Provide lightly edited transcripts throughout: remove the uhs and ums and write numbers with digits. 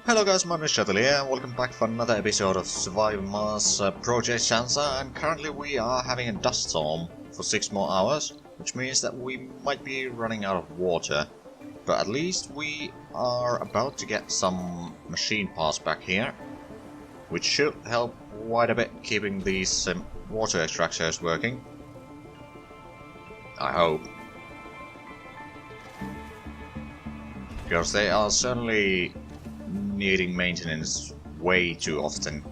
Hello guys, my name is Zhatelier and welcome back for another episode of Survival Mars Project Shansa, and currently we are having a dust storm for 6 more hours, which means that we might be running out of water. But at least we are about to get some machine parts back here, which should help quite a bit keeping these water extractors working. I hope. Because they are certainly needing maintenance way too often.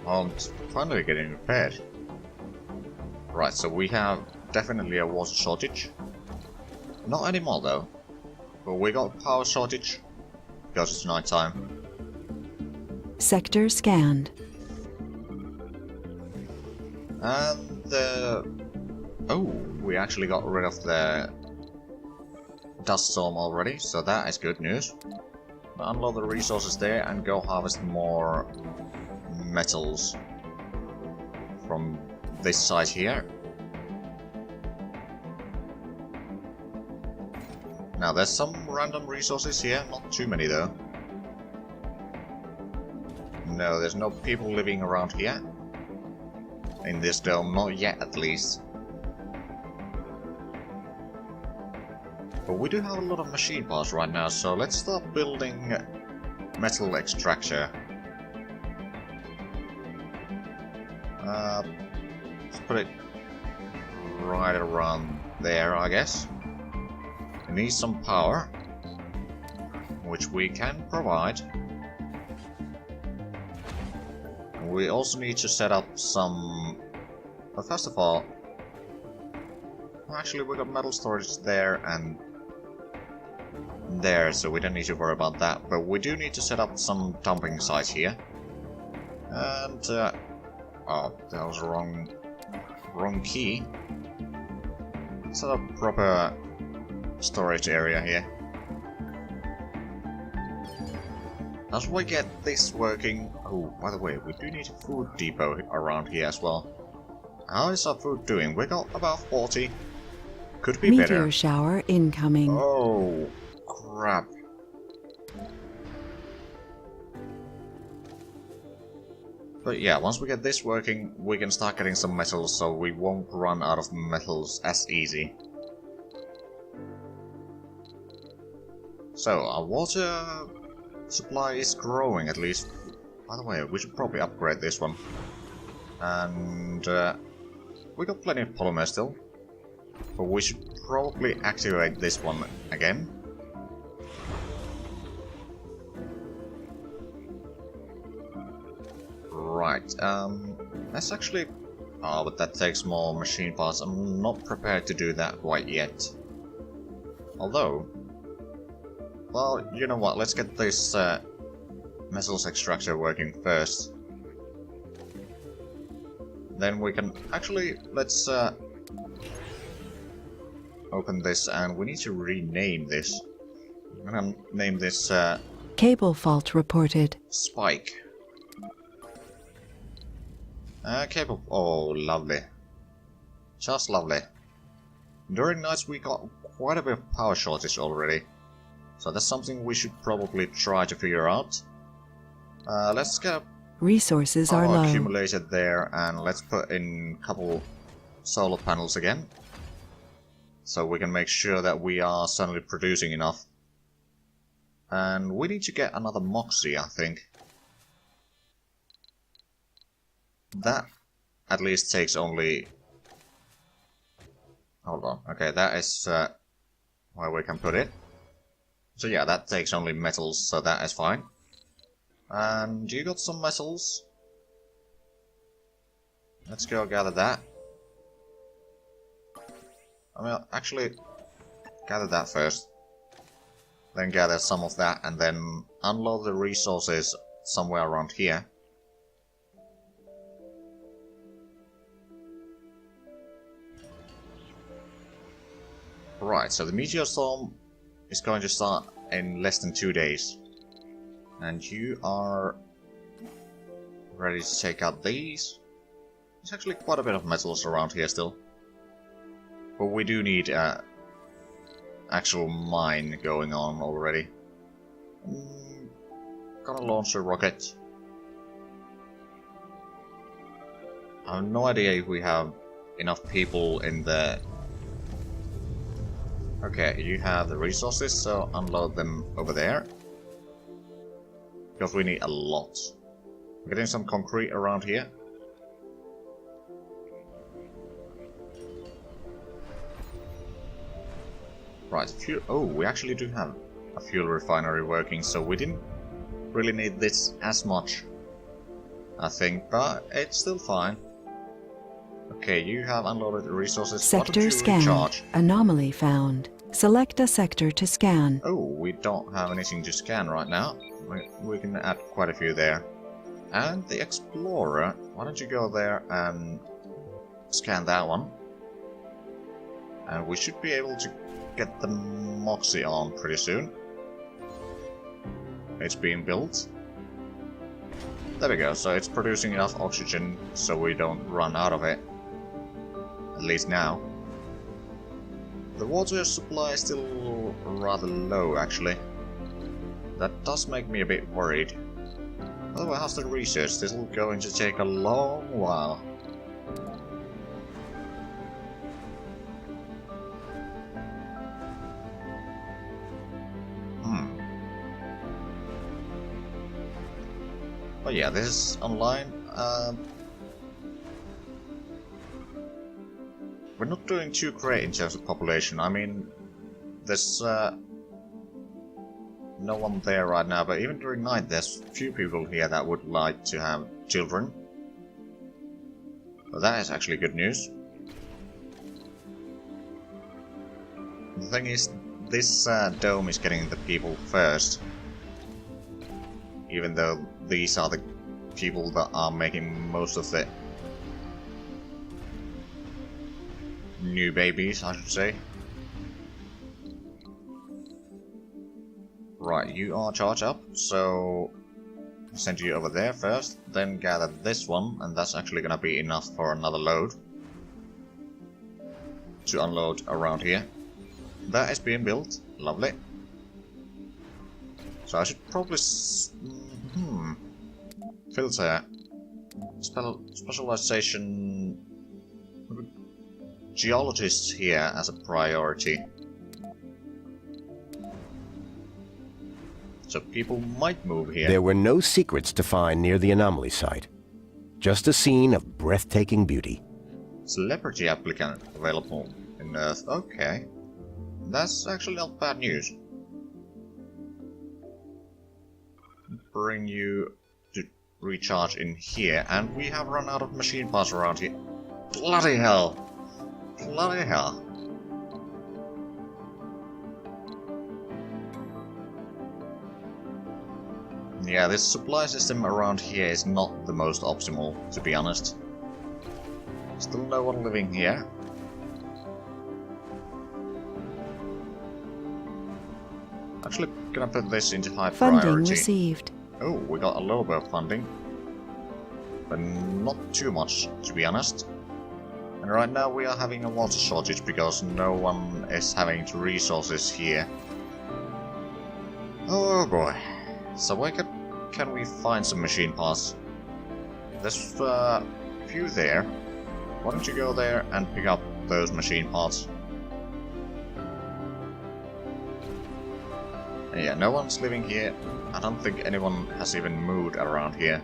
Well, it's finally getting repaired. Right, so we have definitely a water shortage. Not anymore though, but we got a power shortage because it's night time. Sector scanned. And oh, we actually got rid of the dust storm already, so that is good news. Unload the resources there and go harvest more metals from this side here. Now there's some random resources here, not too many though. No, there's no people living around here. In this dome, not yet at least. But we do have a lot of machine parts right now, so let's start building metal extractor. Let's put it right around there, I guess. We need some power, which we can provide. We also need to set up some... Well, first of all... Actually, we got metal storage there and there, so we don't need to worry about that. But we do need to set up some dumping sites here. And... oh, that was the wrong key. Set up proper storage area here. As we get this working... Oh, by the way, we do need a food depot around here as well. How is our food doing? We got about 40. Could be better. Meteor shower incoming. Oh, crap. But yeah, once we get this working, we can start getting some metals, so we won't run out of metals as easy. So, our water supply is growing, at least. By the way, we should probably upgrade this one. And we got plenty of polymer still, but we should probably activate this one again. Right, let's actually... Oh, but that takes more machine parts. I'm not prepared to do that quite yet. Although... Well, you know what, let's get this metals extractor working first. Then we can... Actually, let's open this, and we need to rename this. I'm gonna name this Cable fault reported. Spike. Cable... Oh, lovely. Just lovely. During nights we got quite a bit of power shortage already. So that's something we should probably try to figure out. Let's get Resources are low. accumulated there, and let's put in a couple solar panels again. So we can make sure that we are suddenly producing enough. And we need to get another Moxie, I think. That at least takes only... Hold on, okay, that is where we can put it. So yeah, that takes only metals, so that is fine. And you got some metals. Let's go gather that. I mean, actually, gather that first. Then gather some of that, and then unload the resources somewhere around here. Right, so the meteor storm is going to start in less than 2 days. And you are ready to take out these. There's actually quite a bit of metals around here still. But we do need an actual mine going on already. Gonna launch a rocket. I have no idea if we have enough people in the... Okay, you have the resources, so unload them over there. Because we need a lot. We're getting some concrete around here. Right, fuel... Oh, we actually do have a fuel refinery working, so we didn't really need this as much, I think, but it's still fine. Okay, you have unloaded the resources. Sector scanned. Recharge? Anomaly found. Select a sector to scan. Oh, we don't have anything to scan right now. We can add quite a few there. And the Explorer, why don't you go there and scan that one? And we should be able to get the Moxie on pretty soon. It's being built. There we go, so it's producing enough oxygen so we don't run out of it. At least now. The water supply is still rather low, actually. That does make me a bit worried. Oh, how's the research? This is going to take a long while. But yeah, this is online. We're not doing too great in terms of population. I mean, there's no one there right now, but even during night there's few people here that would like to have children. Well, that is actually good news. The thing is, this dome is getting the people first. Even though these are the people that are making most of the new babies, I should say. Right, you are charged up, so I'll send you over there first, then gather this one, and that's actually gonna be enough for another load to unload around here. That is being built, lovely. So I should probably filter specialization geologists here as a priority. So people might move here. There were no secrets to find near the anomaly site. Just a scene of breathtaking beauty. Celebrity applicant available in Earth. Okay. That's actually not bad news. Bring you to recharge in here, and we have run out of machine parts around here. Bloody hell! Bloody hell! Yeah, this supply system around here is not the most optimal, to be honest. Still no one living here. Actually, gonna put this into high priority. Funding received. Oh, we got a little bit of funding. But not too much, to be honest. And right now we are having a water shortage because no one is having the resources here. Oh boy. So where can we find some machine parts? There's a few there. Why don't you go there and pick up those machine parts? Yeah, no one's living here. I don't think anyone has even moved around here.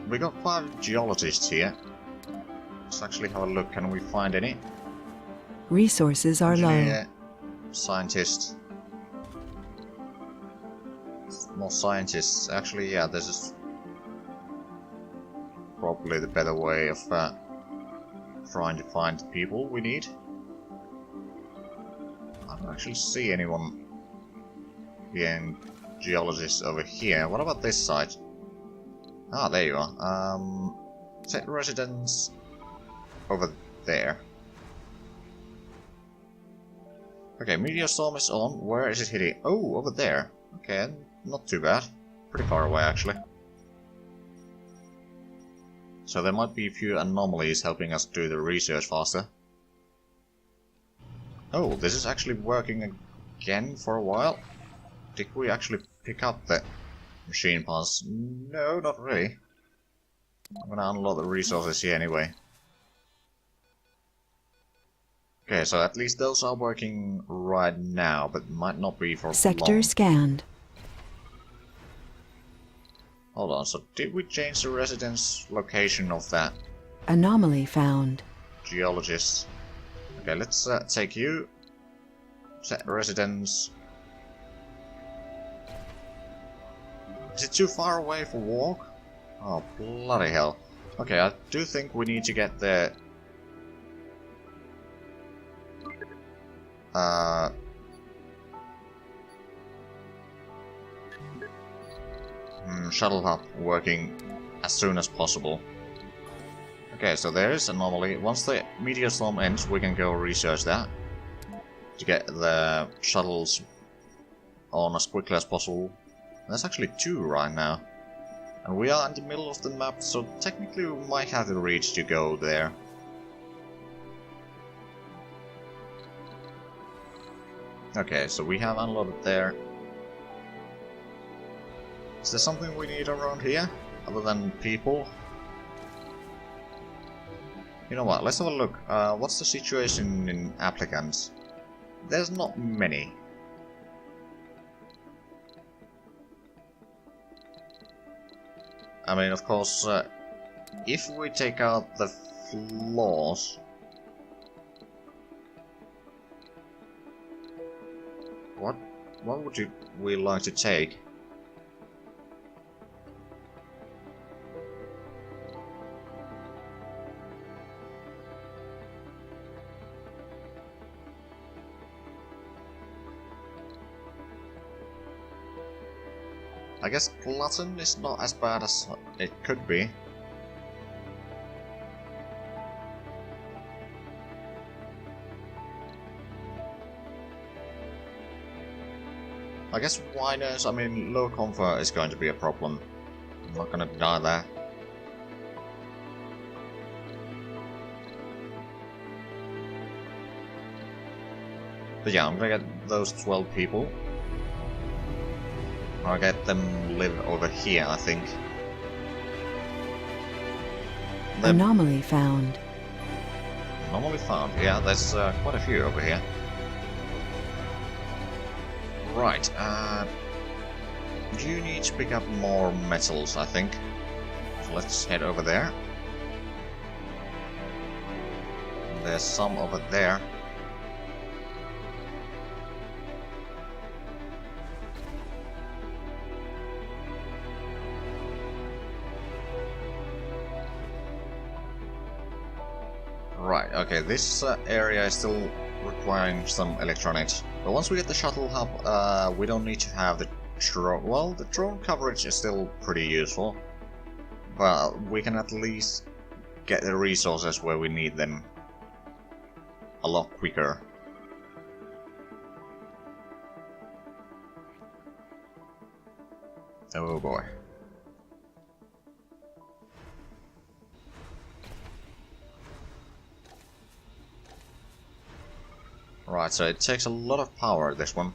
We got 5 geologists here. Let's actually have a look. Can we find any? Resources are low. Scientist. More scientists. Actually, yeah, this is probably the better way of trying to find the people we need. I don't actually see anyone being geologists over here. What about this side? Ah, there you are. Set residents over there. Okay, meteor storm is on. Where is it hitting? Oh, over there. Okay, not too bad. Pretty far away, actually. So there might be a few anomalies helping us do the research faster. Oh, this is actually working again for a while. Did we actually pick up the machine parts? No, not really. I'm gonna unload the resources here anyway. Okay, so at least those are working right now, but might not be for Sector long. scanned. Hold on, so did we change the residence location of that Anomaly found. geologist? Okay, let's take you. Set residence. Is it too far away for walk? Oh, bloody hell. Okay, I do think we need to get the... shuttle hub working as soon as possible. Okay, so there is anomaly. Once the meteor storm ends, we can go research that to get the shuttles on as quickly as possible. There's actually 2 right now. And we are in the middle of the map, so technically we might have the reach to go there. Okay, so we have unloaded there. Is there something we need around here, other than people? You know what, let's have a look. What's the situation in applicants? There's not many. I mean, of course, if we take out the flaws... What would we like to take? I guess glutton is not as bad as it could be. I guess whiners, I mean, low comfort is going to be a problem. I'm not gonna deny that. But yeah, I'm gonna get those 12 people. I'll get them live over here, I think. Anomaly found. Anomaly found. Yeah, there's quite a few over here. Right, you need to pick up more metals, I think. So let's head over there. There's some over there. Right, okay, this area is still requiring some electronics. But once we get the shuttle hub, we don't need to have the drone. Well, the drone coverage is still pretty useful. But we can at least get the resources where we need them a lot quicker. Oh boy. Right, so it takes a lot of power, this one.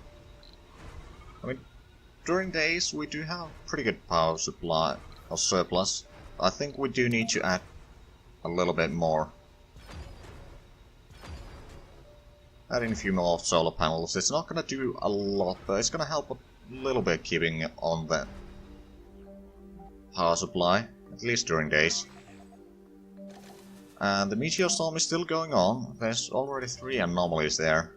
I mean, during days we do have pretty good power supply, or surplus. I think we do need to add a little bit more. Adding a few more solar panels. It's not gonna do a lot, but it's gonna help a little bit keeping on the power supply, at least during days. And the meteor storm is still going on. There's already 3 anomalies there.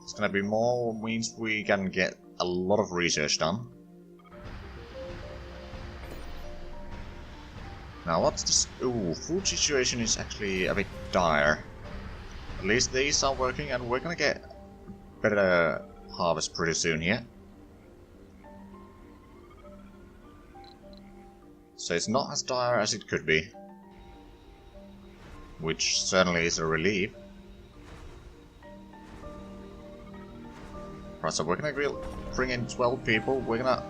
It's gonna be more, means we can get a lot of research done. Now what's this? Ooh, food situation is actually a bit dire. At least these are working and we're gonna get better harvest pretty soon here. So it's not as dire as it could be. Which certainly is a relief. Right, so we're gonna bring in 12 people. We're gonna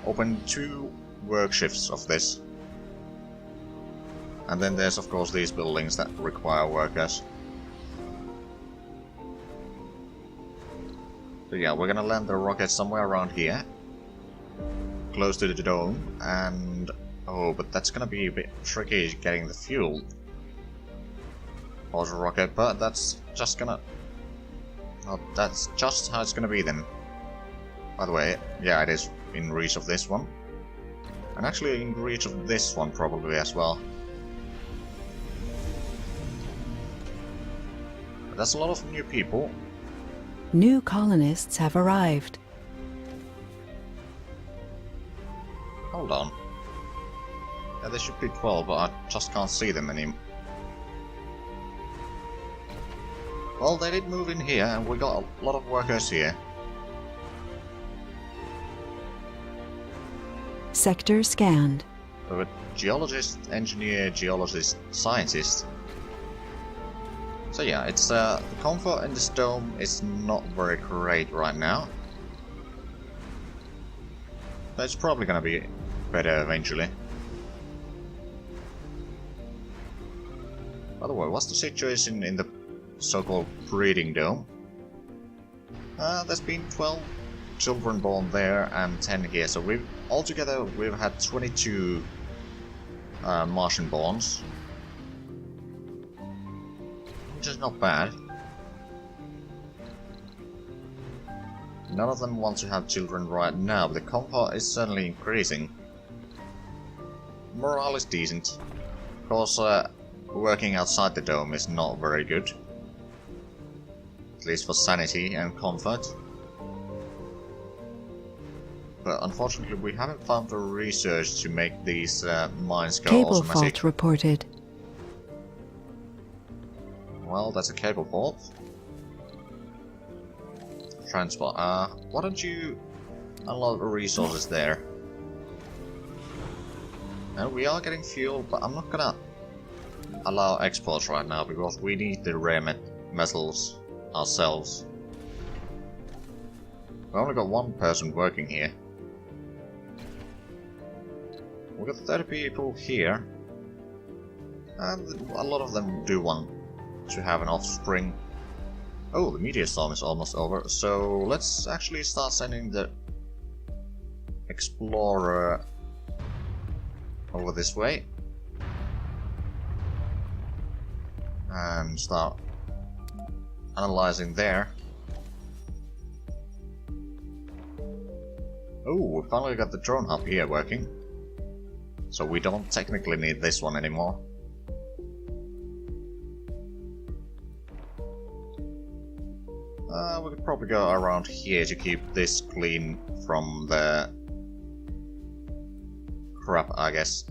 open 2 work shifts of this. And then there's of course these buildings that require workers. So yeah, we're gonna land the rocket somewhere around here. Close to the dome, and... oh, but that's gonna be a bit tricky getting the fuel for the rocket, but that's just gonna... well, that's just how it's gonna be then. By the way, yeah, it is in reach of this one. And actually in reach of this one probably as well. But that's a lot of new people. New colonists have arrived. Hold on. Yeah, there should be 12, but I just can't see them anymore. Well, they did move in here, and we got a lot of workers here. Sector scanned. So a geologist, engineer, geologist, scientist. So yeah, it's the comfort in this dome is not very great right now. But it's probably gonna be better eventually. By the way, what's the situation in the so-called breeding dome? There's been 12 children born there and 10 here, so altogether we've had 22 Martian borns. Which is not bad. None of them want to have children right now, but the comfort is certainly increasing. Morale is decent. Of course, working outside the dome is not very good. At least for sanity and comfort. But unfortunately we haven't found the research to make these mines go Cable automatic. fault reported. Well, that's a cable fault. Transport. Why don't you unload the resources there? And we are getting fuel, but I'm not gonna allow exports right now because we need the rare metals ourselves. We only got one person working here. We've got 30 people here. And a lot of them do want to have an offspring. Oh, the meteor storm is almost over, so let's actually start sending the explorer over this way. And start analyzing there. Oh, we finally got the drone hub here working. So we don't technically need this one anymore. We could probably go around here to keep this clean from the crap, I guess.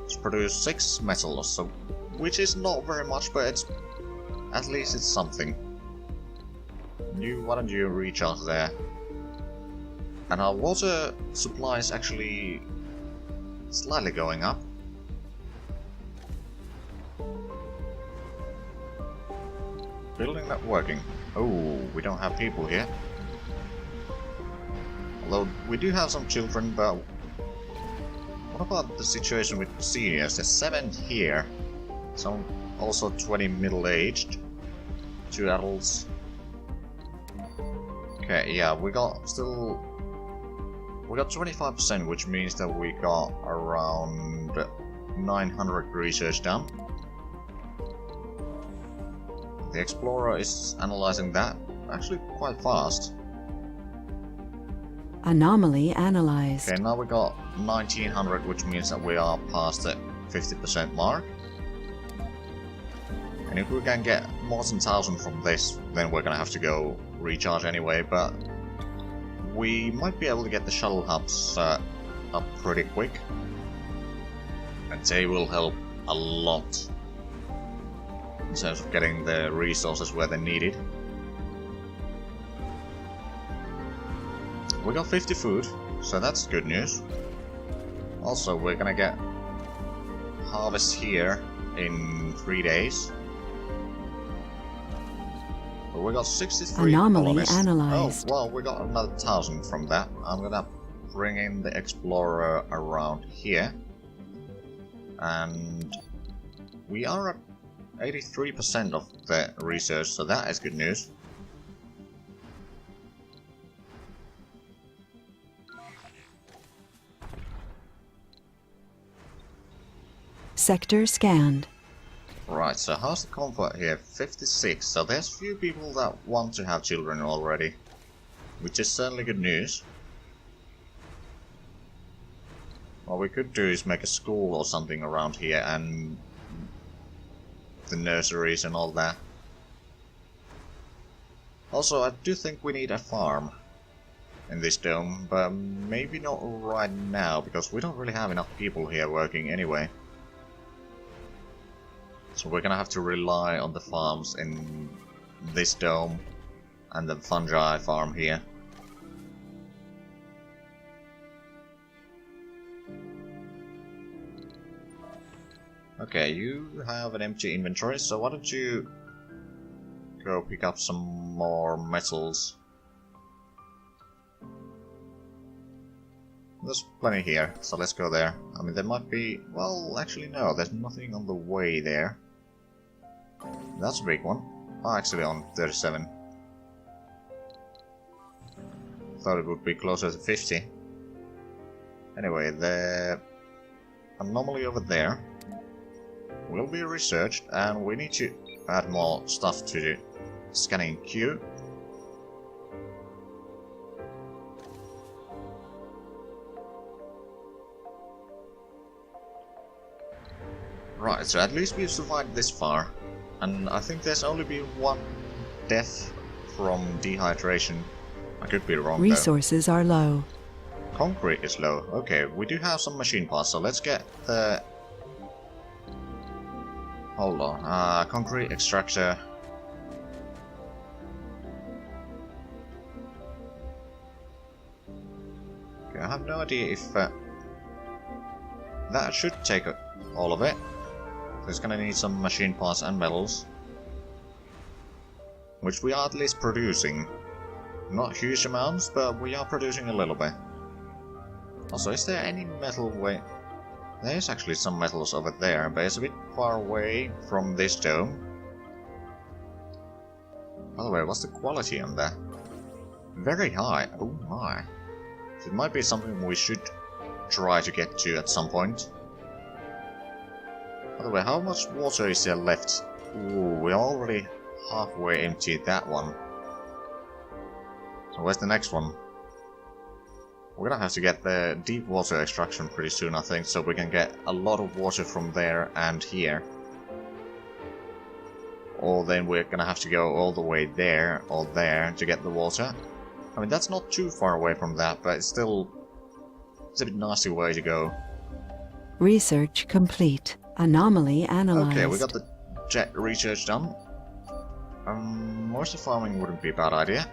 Let's produce 6 metals, so which is not very much, but it's at least it's something. Why don't you reach out there? And our water supply is actually slightly going up. Building not working. Oh, we don't have people here. Although we do have some children, but what about the situation with seniors? There's 7 here. Some also 20 middle-aged. 2 adults. Okay, yeah, we got 25%, which means that we got around 900 research done. The explorer is analyzing that actually quite fast. Anomaly analyzed. Okay, now we got 1900, which means that we are past the 50% mark. And if we can get more than 1000 from this, then we're gonna have to go recharge anyway, but we might be able to get the shuttle hubs up pretty quick. And they will help a lot in terms of getting the resources where they're needed. We got 50 food, so that's good news. Also, we're gonna get harvest here in 3 days. So we got 63 Anomaly colonists. analyzed. Oh, well, we got another 1,000 from that. I'm gonna bring in the Explorer around here. And we are at 83% of the research, so that is good news. Sector scanned. Right, so how's the comfort here? 56, so there's few people that want to have children already, which is certainly good news. What we could do is make a school or something around here, and the nurseries and all that. Also, I do think we need a farm in this dome, but maybe not right now, because we don't really have enough people here working anyway. So we're gonna have to rely on the farms in this dome and the fungi farm here. Okay, you have an empty inventory, so why don't you go pick up some more metals. There's plenty here, so let's go there. I mean, there might be... well, actually no, there's nothing on the way there. That's a big one. Oh, actually on 37. Thought it would be closer to 50. Anyway, the anomaly over there will be researched, and we need to add more stuff to the scanning queue. Right, so at least we've survived this far. And I think there's only been one death from dehydration. I could be wrong Resources though. are low. Concrete is low. Okay, we do have some machine parts, so let's get the... hold on. Concrete extractor. Okay, I have no idea if... that should take all of it. It's gonna need some machine parts and metals, which we are at least producing. Not huge amounts, but we are producing a little bit. Also, is there any metal way? There is actually some metals over there, but it's a bit far away from this dome. By the way, what's the quality on that? Very high. Oh my. So it might be something we should try to get to at some point. By the way, how much water is there left? Ooh, we're already halfway emptied that one. So where's the next one? We're gonna have to get the deep water extraction pretty soon, I think, so we can get a lot of water from there and here. Or then we're gonna have to go all the way there or there to get the water. I mean, that's not too far away from that, but it's still... it's a bit nasty way to go. Research complete. Anomaly analyzed. Okay, we got the jet research done. Moisture farming wouldn't be a bad idea.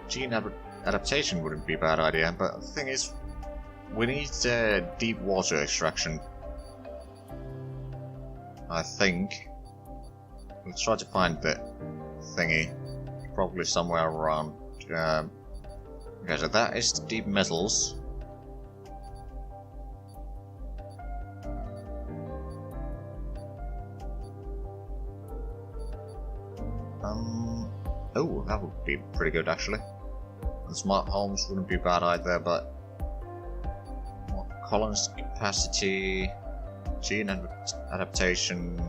Gene adaptation wouldn't be a bad idea, but the thing is, we need deep water extraction. I think. Let's try to find the thingy. Probably somewhere around. Okay, so that is the deep metals. Oh, that would be pretty good actually. The smart homes wouldn't be bad either, but more colonist capacity, gene adaptation,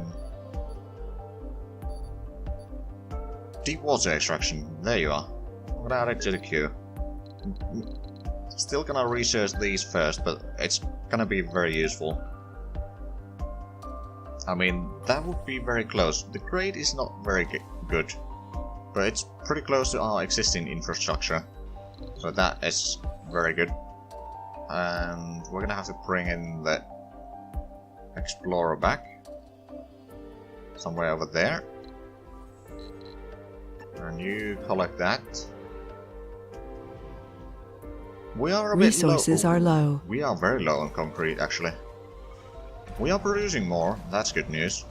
deep water extraction. There you are. I'm gonna add it to the queue. Still gonna research these first, but it's gonna be very useful. I mean, that would be very close. The grade is not very good, but it's pretty close to our existing infrastructure. So that is very good. And we're gonna have to bring in the Explorer back. Somewhere over there. And you collect that. We are a bit low. Resources are low. We are very low on concrete, actually. We are producing more, that's good news.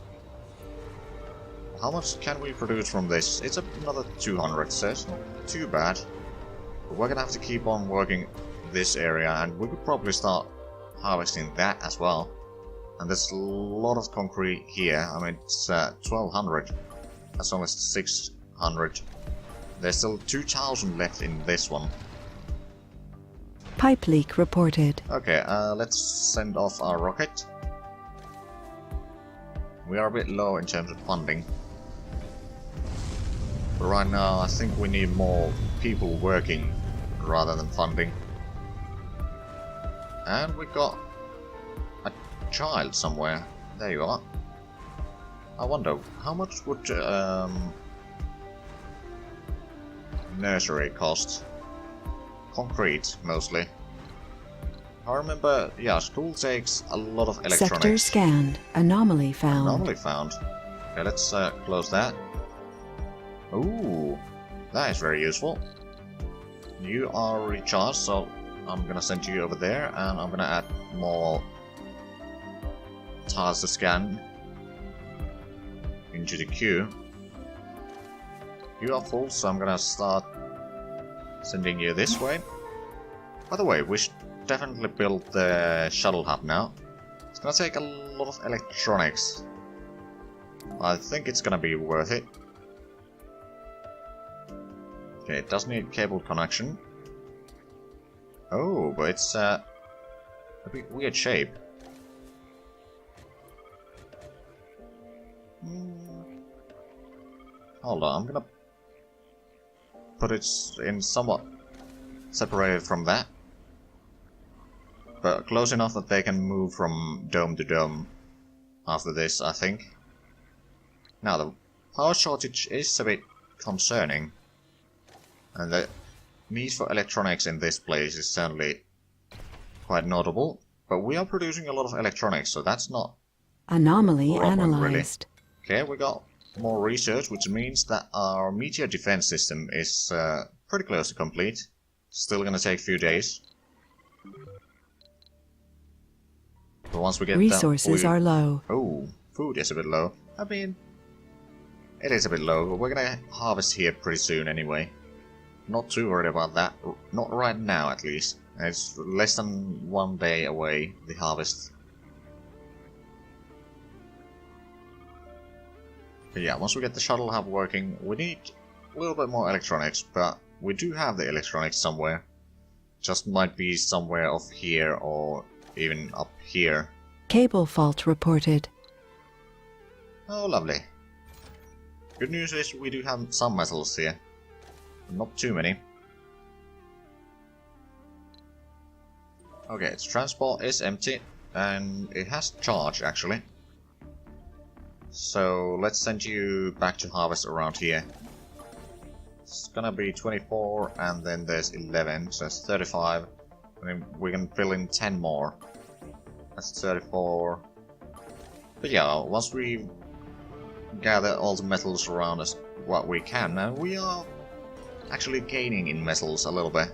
how much can we produce from this? It's another 200, so it's not too bad. But we're gonna have to keep on working this area, and we could probably start harvesting that as well. And there's a lot of concrete here. I mean, it's 1200. That's almost 600. There's still 2000 left in this one. Pipe leak reported. Okay, let's send off our rocket. We are a bit low in terms of funding. But right now, I think we need more people working rather than funding. And we got a child somewhere. There you are. I wonder, how much would nursery cost? Concrete, mostly. I remember, yeah, school takes a lot of electronics. Sector scanned. Anomaly found. Anomaly found. Okay, let's close that. Ooh, that is very useful. You are recharged, so I'm gonna send you over there, and I'm gonna add more tiles to scan into the queue. You are full, so I'm gonna start sending you this way. By the way, we should definitely build the shuttle hub now. It's gonna take a lot of electronics. I think it's gonna be worth it. Okay, it does need cable connection. Oh, but it's a bit weird shape. Hold on, I'm gonna put it in somewhat separated from that, but close enough that they can move from dome to dome after this, I think. Now, the power shortage is a bit concerning, and the need for electronics in this place is certainly quite notable, but we are producing a lot of electronics, so that's not Anomaly problem, analyzed. really. Okay, we got more research, which means that our meteor defense system is pretty close to complete. Still gonna take a few days. But once we get Resources are low. Oh, food is a bit low. I mean, it is a bit low, but we're gonna harvest here pretty soon anyway. Not too worried about that. Not right now, at least. It's less than 1 day away, the harvest. But yeah, once we get the shuttle hub working, we need a little bit more electronics, but we do have the electronics somewhere. Just might be somewhere off here or even up here. Cable fault reported. Oh, lovely. Good news is we do have some metals here. Not too many. Okay, its transport is empty, and it has charge actually. So let's send you back to harvest around here. It's gonna be 24, and then there's 11, so it's 35. I mean, we can fill in 10 more. That's 34. But yeah, once we gather all the metals around us, what we can, and we are actually gaining in metals a little bit.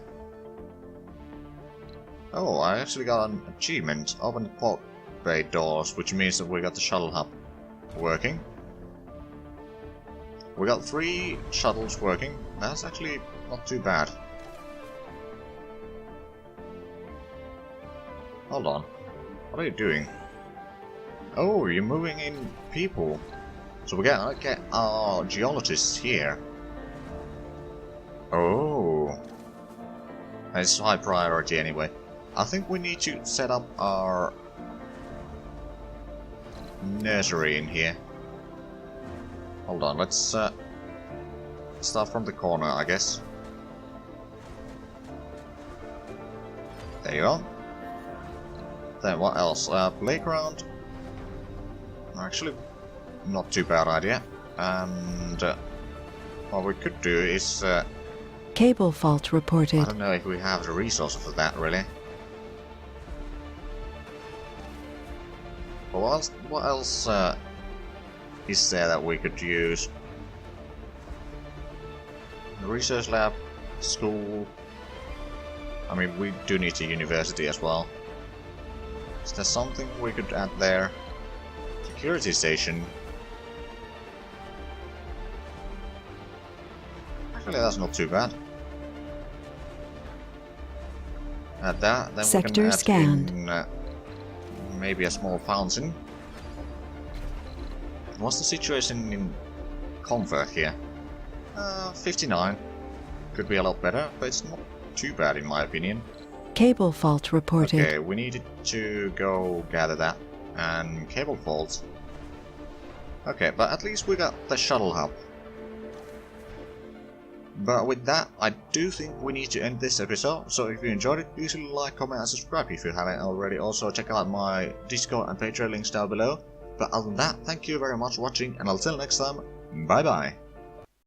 Oh, I actually got an achievement. Open the port bay doors, which means that we got the shuttle hub working. We got 3 shuttles working. That's actually not too bad. Hold on. What are you doing? Oh, you're moving in people. So we gotta get our geologists here. Oh. It's high priority anyway. I think we need to set up our nursery in here. Hold on, let's start from the corner, I guess. There you go. Then what else? Playground. Actually, not too bad idea. And what we could do is... Cable fault reported. I don't know if we have the resources for that, really. But what else is there that we could use? The research lab, school. I mean, we do need a university as well. Is there something we could add there? Security station. Actually, that's not too bad. At that, then we Sector can add scanned. in maybe a small fountain. What's the situation in comfort here? 59. Could be a lot better, but it's not too bad in my opinion. Cable fault reported. Okay, we needed to go gather that. And cable fault. Okay, but at least we got the shuttle hub. But with that, I do think we need to end this episode, so if you enjoyed it, please like, comment and subscribe if you haven't already. Also check out my Discord and Patreon links down below. But other than that, thank you very much for watching, and until next time, bye bye!